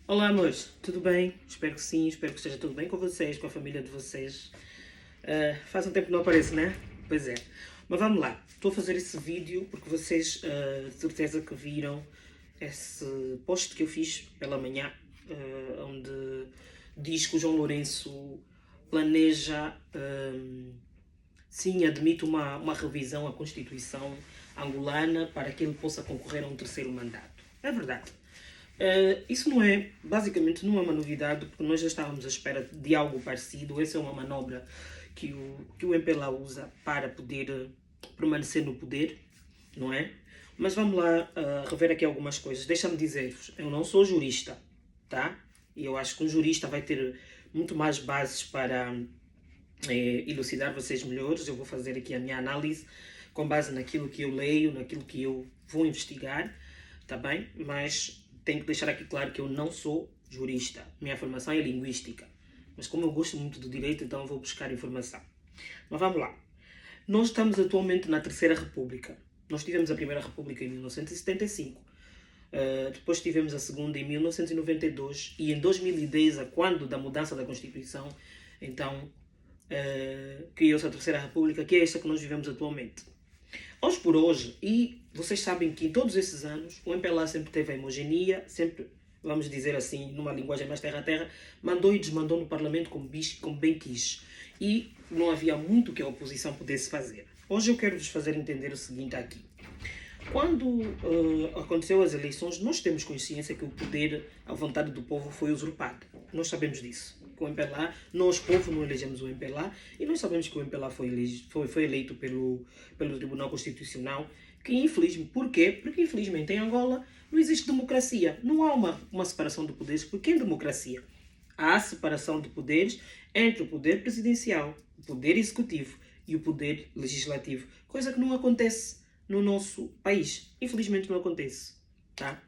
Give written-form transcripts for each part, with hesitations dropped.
Olá, amores, tudo bem? Espero que sim, espero que esteja tudo bem com vocês, com a família de vocês. Faz um tempo que não apareço, né? Pois é. Mas vamos lá, estou a fazer esse vídeo porque vocês de certeza que viram esse post que eu fiz pela manhã, onde diz que o João Lourenço planeja, sim, admite uma revisão à Constituição angolana para que ele possa concorrer a um terceiro mandato. É verdade. Isso não é, basicamente, não é uma novidade, porque nós já estávamos à espera de algo parecido. Essa é uma manobra que o MPLA usa para poder permanecer no poder, não é? Mas vamos lá rever aqui algumas coisas. Deixa-me dizer-vos, eu não sou jurista, tá? E eu acho que um jurista vai ter muito mais bases para elucidar vocês melhores. Eu vou fazer aqui a minha análise com base naquilo que eu leio, naquilo que eu vou investigar, tá bem? Mas tenho que deixar aqui claro que eu não sou jurista. Minha formação é linguística. Mas como eu gosto muito do direito, então eu vou buscar informação. Mas vamos lá. Nós estamos atualmente na Terceira República. Nós tivemos a Primeira República em 1975. Depois tivemos a Segunda em 1992. E em 2010, quando da mudança da Constituição, então criou-se a Terceira República, que é esta que nós vivemos atualmente. Hoje por hoje, e vocês sabem que em todos esses anos o MPLA sempre teve a homogeneia, sempre, vamos dizer assim, numa linguagem mais terra-a-terra, mandou e desmandou no Parlamento como bem quis. E não havia muito que a oposição pudesse fazer. Hoje eu quero vos fazer entender o seguinte aqui. Quando aconteceu as eleições, nós temos consciência que o poder, a vontade do povo foi usurpado. Nós sabemos disso. Com o MPLA, nós, povo, não elegemos o MPLA e nós sabemos que o MPLA foi eleito pelo Tribunal Constitucional. Que infelizmente, por quê? Porque infelizmente em Angola não existe democracia. Não há uma separação de poderes, porque em democracia há separação de poderes entre o poder presidencial, o poder executivo e o poder legislativo. Coisa que não acontece no nosso país. Infelizmente não acontece, tá?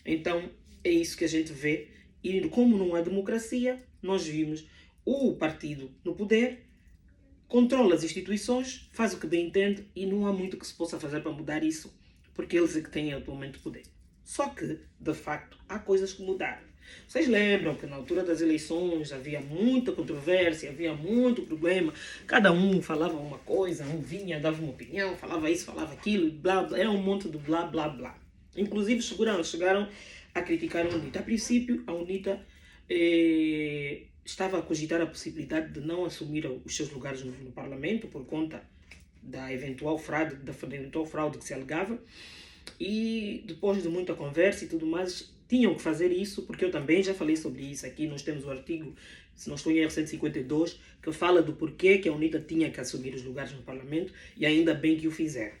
Então é isso que a gente vê. E como não há democracia, nós vimos o partido no poder, controla as instituições, faz o que bem entende e não há muito que se possa fazer para mudar isso, porque eles é que têm atualmente o poder. Só que, de facto, há coisas que mudaram. Vocês lembram que na altura das eleições havia muita controvérsia, havia muito problema, cada um falava uma coisa, um vinha, dava uma opinião, falava isso, falava aquilo, blá, blá, era um monte de blá, blá, blá. Inclusive chegaram a criticar a UNITA. A princípio, a UNITA estava a cogitar a possibilidade de não assumir os seus lugares no Parlamento por conta da eventual fraude que se alegava. E depois de muita conversa e tudo mais, tinham que fazer isso, porque eu também já falei sobre isso aqui. Nós temos o artigo, se não estou em R152, que fala do porquê que a UNITA tinha que assumir os lugares no Parlamento, e ainda bem que o fizeram.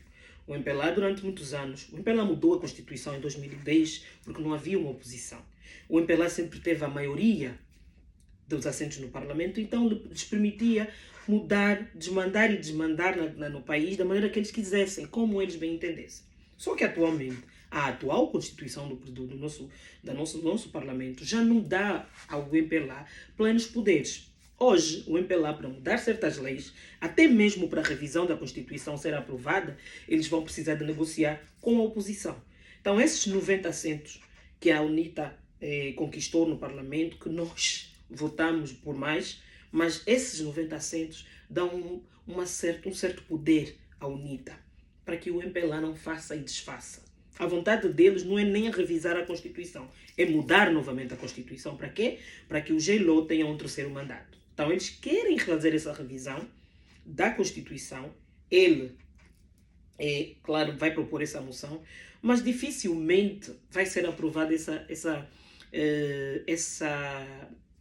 O MPLA, durante muitos anos, o MPLA mudou a Constituição em 2010 porque não havia uma oposição. O MPLA sempre teve a maioria dos assentos no Parlamento, então lhes permitia mudar, desmandar e desmandar no país da maneira que eles quisessem, como eles bem entendessem. Só que atualmente, a atual Constituição do nosso Parlamento já não dá ao MPLA plenos poderes. Hoje, o MPLA, para mudar certas leis, até mesmo para a revisão da Constituição ser aprovada, eles vão precisar de negociar com a oposição. Então, esses 90 assentos que a UNITA conquistou no Parlamento, que nós votamos por mais, mas esses 90 assentos dão um certo poder à UNITA, para que o MPLA não faça e desfaça. A vontade deles não é nem revisar a Constituição, é mudar novamente a Constituição. Para quê? Para que o JLO tenha um terceiro mandato. Então eles querem fazer essa revisão da Constituição. Ele, claro, vai propor essa moção, mas dificilmente vai ser aprovada essa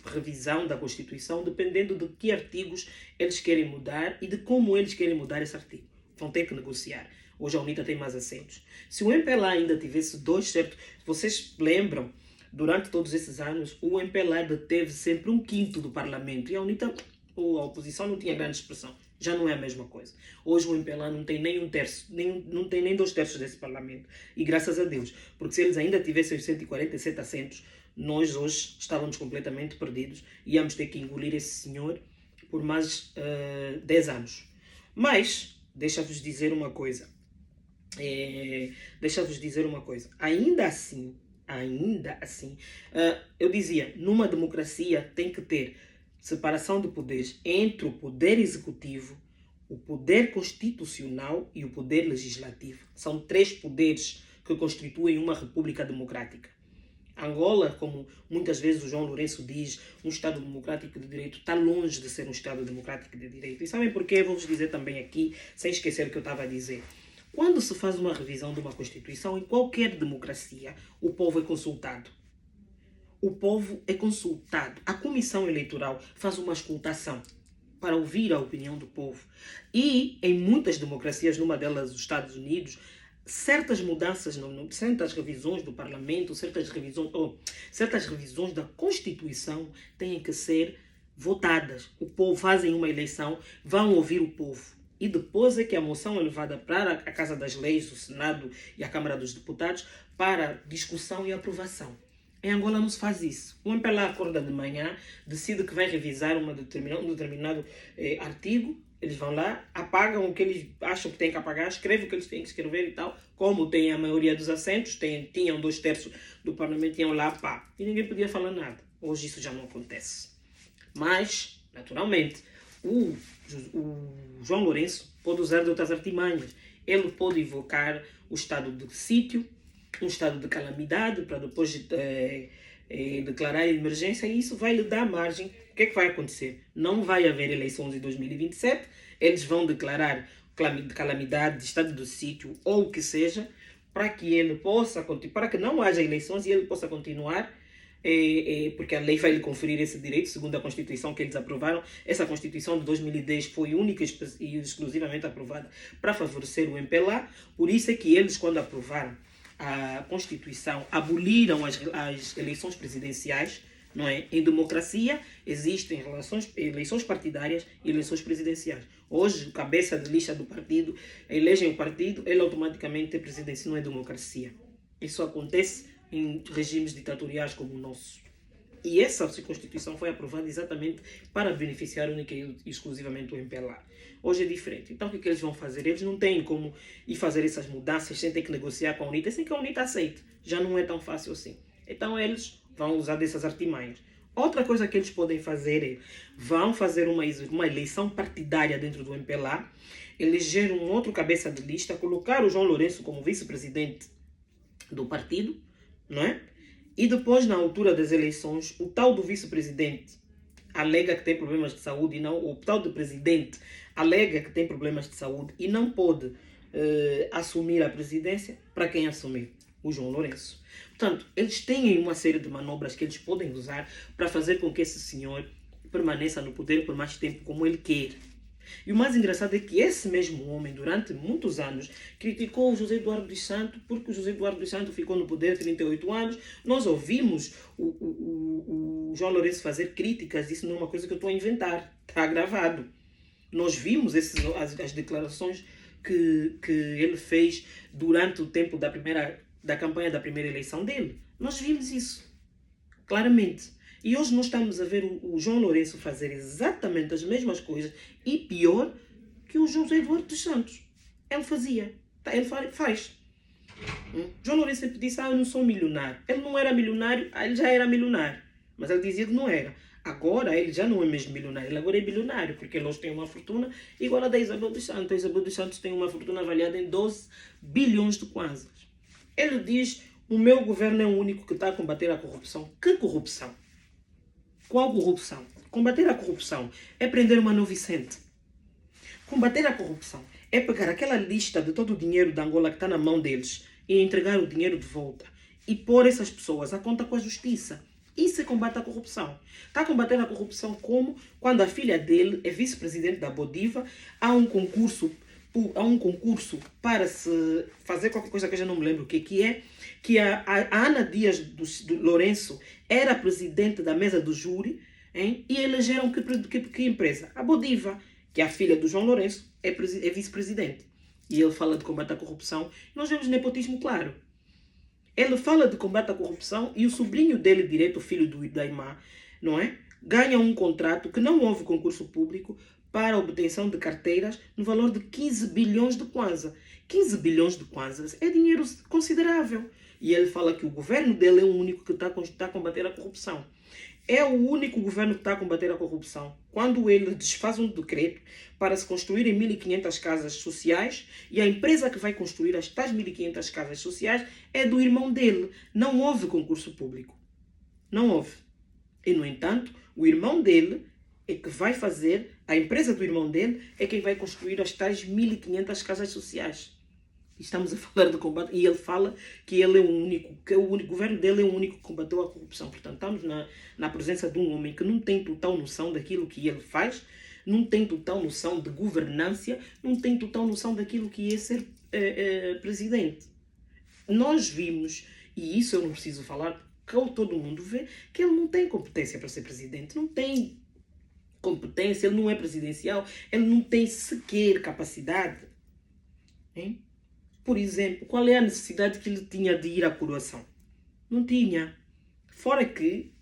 revisão da Constituição, dependendo de que artigos eles querem mudar e de como eles querem mudar esse artigo. Vão ter que negociar. Hoje a UNITA tem mais assentos. Se o MPLA ainda tivesse dois certos... Vocês lembram, durante todos esses anos, o MPLA deteve sempre 1/5 do Parlamento. E a UNITA, a oposição, não tinha grande expressão. Já não é a mesma coisa. Hoje o MPLA não tem nem 1/3, não tem nem 2/3 desse Parlamento. E graças a Deus. Porque se eles ainda tivessem os 147 assentos, nós hoje estávamos completamente perdidos. Íamos ter que engolir esse senhor por mais 10 anos. Mas, deixa-vos dizer uma coisa. Ainda assim, Ainda assim, eu dizia, numa democracia tem que ter separação de poderes entre o poder executivo, o poder constitucional e o poder legislativo. São três poderes que constituem uma república democrática. Angola, como muitas vezes o João Lourenço diz, um Estado democrático de direito, está longe de ser um Estado democrático de direito. E sabem porquê? Vou-vos dizer também aqui, sem esquecer o que eu estava a dizer. Quando se faz uma revisão de uma Constituição, em qualquer democracia, o povo é consultado. O povo é consultado. A Comissão Eleitoral faz uma escutação para ouvir a opinião do povo. E em muitas democracias, numa delas os Estados Unidos, certas mudanças, certas revisões do Parlamento, certas revisões da Constituição têm que ser votadas. O povo fazem uma eleição, vão ouvir o povo. E depois é que a moção é levada para a Casa das Leis, o Senado e a Câmara dos Deputados para discussão e aprovação. Em Angola não se faz isso. O MPLA acorda de manhã, decide que vai revisar um determinado artigo, eles vão lá, apagam o que eles acham que têm que apagar, escrevem o que eles têm que escrever e tal. Como tem a maioria dos assentos, tinham 2/3 do Parlamento, iam lá, pá. E ninguém podia falar nada. Hoje isso já não acontece. Mas, naturalmente, o João Lourenço pode usar de outras artimanhas. Ele pode invocar o estado de sítio, um estado de calamidade, para depois declarar emergência, e isso vai lhe dar margem. O que é que vai acontecer? Não vai haver eleições em 2027, eles vão declarar calamidade, estado de sítio ou o que seja, para que ele possa, para que não haja eleições e ele possa continuar, porque a lei vai lhe conferir esse direito, segundo a Constituição que eles aprovaram. Essa Constituição de 2010 foi única e exclusivamente aprovada para favorecer o MPLA, por isso é que eles, quando aprovaram a Constituição, aboliram as eleições presidenciais. Não é? Em democracia existem eleições partidárias e eleições presidenciais. Hoje, cabeça de lista do partido, elegem o partido, ele automaticamente é presidente. Isso não é democracia. Isso acontece em regimes ditatoriais como o nosso. E essa Constituição foi aprovada exatamente para beneficiar única e exclusivamente o MPLA. Hoje é diferente. Então o que eles vão fazer? Eles não têm como ir fazer essas mudanças sem ter que negociar com a UNITA, sem que a UNITA aceite. Já não é tão fácil assim. Então eles vão usar dessas artimanhas. Outra coisa que eles podem fazer é, vão fazer uma eleição partidária dentro do MPLA, eleger um outro cabeça de lista, colocar o João Lourenço como vice-presidente do partido, não é? E depois, na altura das eleições, o tal do vice-presidente alega que tem problemas de saúde e não, o tal do presidente alega que tem problemas de saúde e não pode assumir a presidência. Para quem assumir? O João Lourenço. Portanto, eles têm uma série de manobras que eles podem usar para fazer com que esse senhor permaneça no poder por mais tempo como ele quer. E o mais engraçado é que esse mesmo homem, durante muitos anos, criticou o José Eduardo dos Santos, porque o José Eduardo dos Santos ficou no poder 38 anos. Nós ouvimos o João Lourenço fazer críticas, isso não é uma coisa que eu estou a inventar, está gravado. Nós vimos as declarações que ele fez durante o tempo da campanha da primeira eleição dele. Nós vimos isso, claramente. E hoje nós estamos a ver o João Lourenço fazer exatamente as mesmas coisas e pior que o José Eduardo dos Santos. Ele fazia. Ele faz. João Lourenço sempre disse, eu não sou milionário. Ele não era milionário, ele já era milionário. Mas ele dizia que não era. Agora ele já não é mesmo milionário, ele agora é bilionário, porque ele hoje tem uma fortuna igual a da Isabel dos Santos. A Isabel dos Santos tem uma fortuna avaliada em 12 bilhões de kwanzas. Ele diz, o meu governo é o único que está a combater a corrupção. Que corrupção? Qual corrupção? Combater a corrupção é prender o Mano Vicente. Combater a corrupção é pegar aquela lista de todo o dinheiro da Angola que está na mão deles e entregar o dinheiro de volta e pôr essas pessoas à conta com a justiça. Isso é combate à corrupção. Está a combater a corrupção como quando a filha dele é vice-presidente da Bodiva, há um concurso para se fazer qualquer coisa que eu já não me lembro o que é, que a Ana Dias do Lourenço era presidente da mesa do júri, hein? E elegeram que empresa? A Bodiva, que é a filha do João Lourenço, é vice-presidente. E ele fala de combate à corrupção. Nós vemos nepotismo claro. Ele fala de combate à corrupção e o sobrinho dele direto, o filho da irmã, não é? Ganha um contrato que não houve concurso público para a obtenção de carteiras no valor de 15 bilhões de kwanza. 15 bilhões de kwanzas é dinheiro considerável. E ele fala que o governo dele é o único que está a combater a corrupção. É o único governo que está a combater a corrupção. Quando ele desfaz um decreto para se construírem 1.500 casas sociais e a empresa que vai construir as tais 1.500 casas sociais é do irmão dele. Não houve concurso público. Não houve. E, no entanto, o irmão dele é que vai fazer, a empresa do irmão dele é quem vai construir as tais 1.500 casas sociais. Estamos a falar de combate e ele fala que ele é o único, que o governo dele é o único que combateu a corrupção. Portanto, estamos na presença de um homem que não tem total noção daquilo que ele faz, não tem total noção de governância, não tem total noção daquilo que é ser presidente. Nós vimos, e isso eu não preciso falar, porque todo mundo vê, que ele não tem competência para ser presidente, não tem competência, ele não é presidencial, ele não tem sequer capacidade. Hein? Por exemplo, qual é a necessidade que ele tinha de ir à coroação? Não tinha. Fora que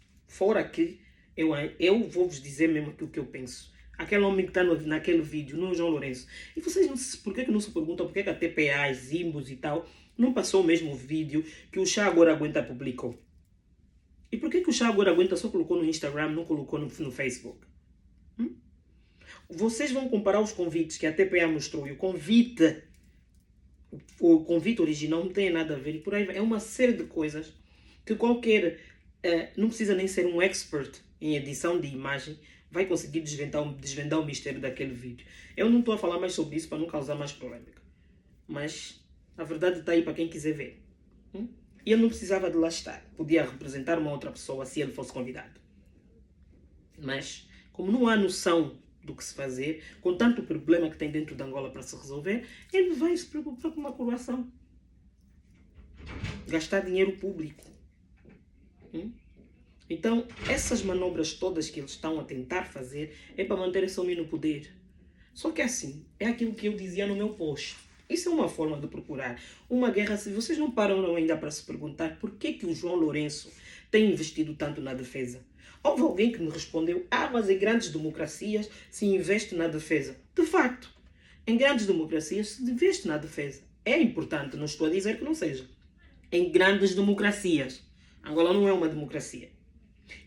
eu vou-vos dizer mesmo aquilo que eu penso. Aquele homem que está naquele vídeo, não é o João Lourenço. E vocês por que não se perguntam por que a TPA, Zimbos e tal, não passou o mesmo vídeo que o Chá Agora Aguenta publicou? E por que o Chá Agora Aguenta só colocou no Instagram, não colocou no Facebook? Vocês vão comparar os convites que a TPA mostrou e o convite original não tem nada a ver, e por aí vai. É uma série de coisas que qualquer, não precisa nem ser um expert em edição de imagem, vai conseguir desvendar o mistério daquele vídeo. Eu não estou a falar mais sobre isso para não causar mais polêmica, mas a verdade está aí para quem quiser ver. E ele não precisava de lá estar, podia representar uma outra pessoa se ele fosse convidado. Mas, como não há noção do que se fazer, com tanto problema que tem dentro de Angola para se resolver, ele vai se preocupar com uma coroação. Gastar dinheiro público. Então, essas manobras todas que eles estão a tentar fazer é para manter esse homem no poder. Só que assim, é aquilo que eu dizia no meu post. Isso é uma forma de procurar uma guerra civil. Vocês não param ainda para se perguntar por que o João Lourenço tem investido tanto na defesa? Houve alguém que me respondeu, mas em grandes democracias se investe na defesa. De facto, em grandes democracias se investe na defesa. É importante, não estou a dizer que não seja. Em grandes democracias. Angola não é uma democracia.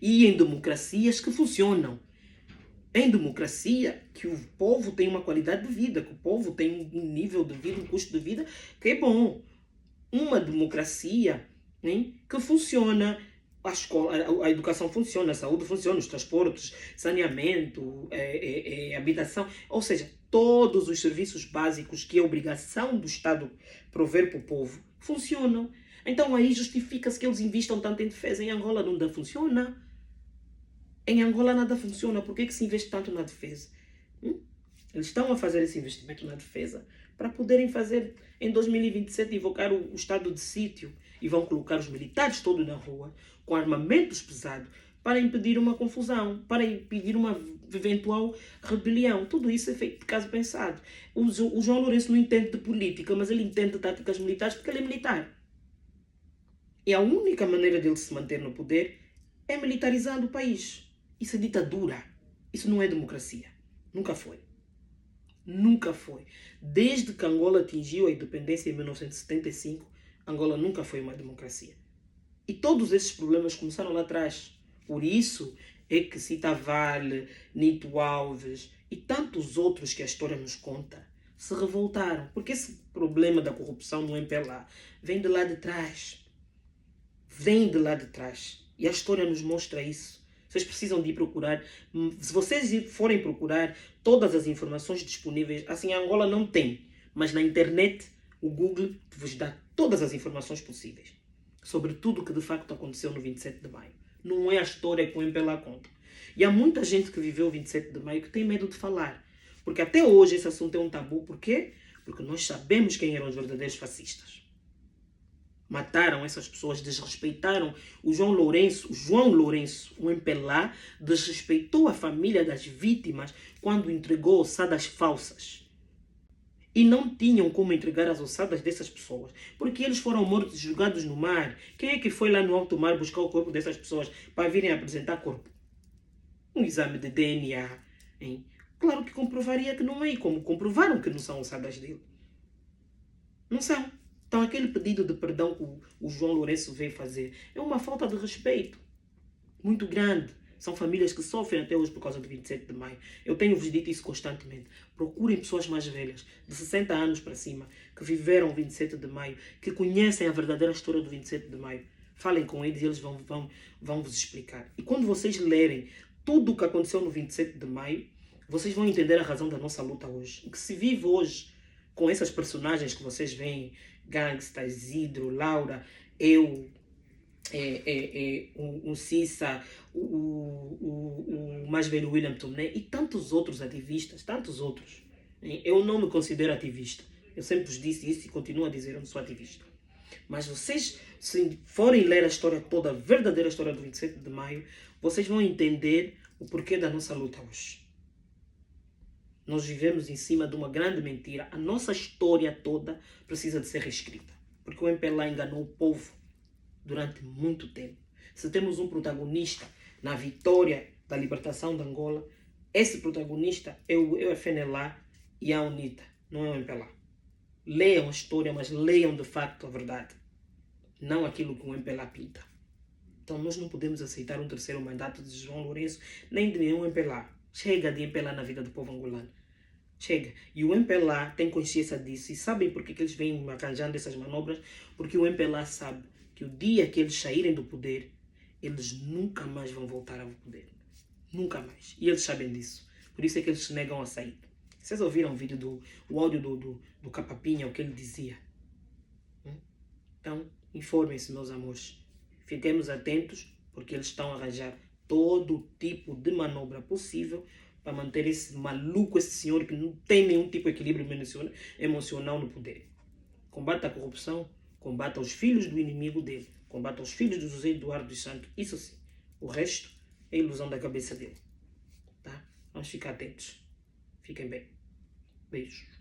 E em democracias que funcionam. Em democracia, que o povo tem uma qualidade de vida, que o povo tem um nível de vida, um custo de vida que é bom. Uma democracia, né, que funciona. A escola, a educação funciona, a saúde funciona, os transportes, saneamento, habitação, ou seja, todos os serviços básicos que é obrigação do Estado prover para o povo funcionam. Então aí justifica-se que eles investam tanto em defesa. Em Angola nada funciona. Em Angola nada funciona. Por que se investe tanto na defesa? Eles estão a fazer esse investimento na defesa para poderem fazer em 2027 invocar o estado de sítio e vão colocar os militares todos na rua com armamentos pesados para impedir uma confusão, para impedir uma eventual rebelião. Tudo isso é feito de caso pensado. O João Lourenço não entende de política, mas ele entende de táticas militares porque ele é militar. E a única maneira dele se manter no poder é militarizando o país. Isso é ditadura. Isso não é democracia. Nunca foi. Nunca foi. Desde que Angola atingiu a independência em 1975, Angola nunca foi uma democracia. E todos esses problemas começaram lá atrás. Por isso é que Cita Vale, Nito Alves e tantos outros que a história nos conta se revoltaram. Porque esse problema da corrupção no MPLA vem de lá de trás. Vem de lá de trás. E a história nos mostra isso. Vocês precisam de ir procurar. Se vocês forem procurar todas as informações disponíveis, assim a Angola não tem, mas na internet o Google vos dá todas as informações possíveis sobre tudo o que de facto aconteceu no 27 de maio. Não é a história que o MPLA conta. E há muita gente que viveu o 27 de maio que tem medo de falar. Porque até hoje esse assunto é um tabu. Por quê? Porque nós sabemos quem eram os verdadeiros fascistas. Mataram essas pessoas, desrespeitaram o João Lourenço, o MPLA, desrespeitou a família das vítimas quando entregou ossadas falsas. E não tinham como entregar as ossadas dessas pessoas, porque eles foram mortos e jogados no mar. Quem é que foi lá no alto mar buscar o corpo dessas pessoas para virem apresentar corpo? Um exame de DNA, hein? Claro que comprovaria que não é, e como comprovaram que não são ossadas dele. Não são. Então aquele pedido de perdão que o João Lourenço veio fazer é uma falta de respeito muito grande. São famílias que sofrem até hoje por causa do 27 de maio. Eu tenho-vos dito isso constantemente. Procurem pessoas mais velhas, de 60 anos para cima, que viveram o 27 de maio, que conhecem a verdadeira história do 27 de maio. Falem com eles e eles vão vos explicar. E quando vocês lerem tudo o que aconteceu no 27 de maio, vocês vão entender a razão da nossa luta hoje. O que se vive hoje com essas personagens que vocês veem, Gangsta, Isidro, Laura, eu, o Cissa, o mais velho William Tomné e tantos outros ativistas, tantos outros. Eu não me considero ativista. Eu sempre vos disse isso e continuo a dizer, eu não sou ativista. Mas vocês, se forem ler a história toda, a verdadeira história do 27 de maio, vocês vão entender o porquê da nossa luta hoje. Nós vivemos em cima de uma grande mentira. A nossa história toda precisa de ser reescrita. Porque o MPLA enganou o povo durante muito tempo. Se temos um protagonista na vitória da libertação de Angola, esse protagonista é o FNLA e a UNITA, não é o MPLA. Leiam a história, mas leiam de facto a verdade. Não aquilo que o MPLA pinta. Então nós não podemos aceitar um terceiro mandato de João Lourenço, nem de nenhum MPLA. Chega de MPLA na vida do povo angolano. Chega. E o MPLA tem consciência disso. E sabem por que eles vêm arranjando essas manobras? Porque o MPLA sabe que o dia que eles saírem do poder, eles nunca mais vão voltar ao poder. Nunca mais. E eles sabem disso. Por isso é que eles se negam a sair. Vocês ouviram o vídeo o áudio do Capapinha, o que ele dizia? Então, informem-se, meus amores. Fiquemos atentos, porque eles estão a arranjar todo tipo de manobra possível para manter esse maluco, esse senhor que não tem nenhum tipo de equilíbrio emocional no poder. Combata a corrupção, combata os filhos do inimigo dele, combata os filhos do José Eduardo dos Santos, isso sim. O resto é ilusão da cabeça dele. Tá? Vamos ficar atentos. Fiquem bem. Beijos.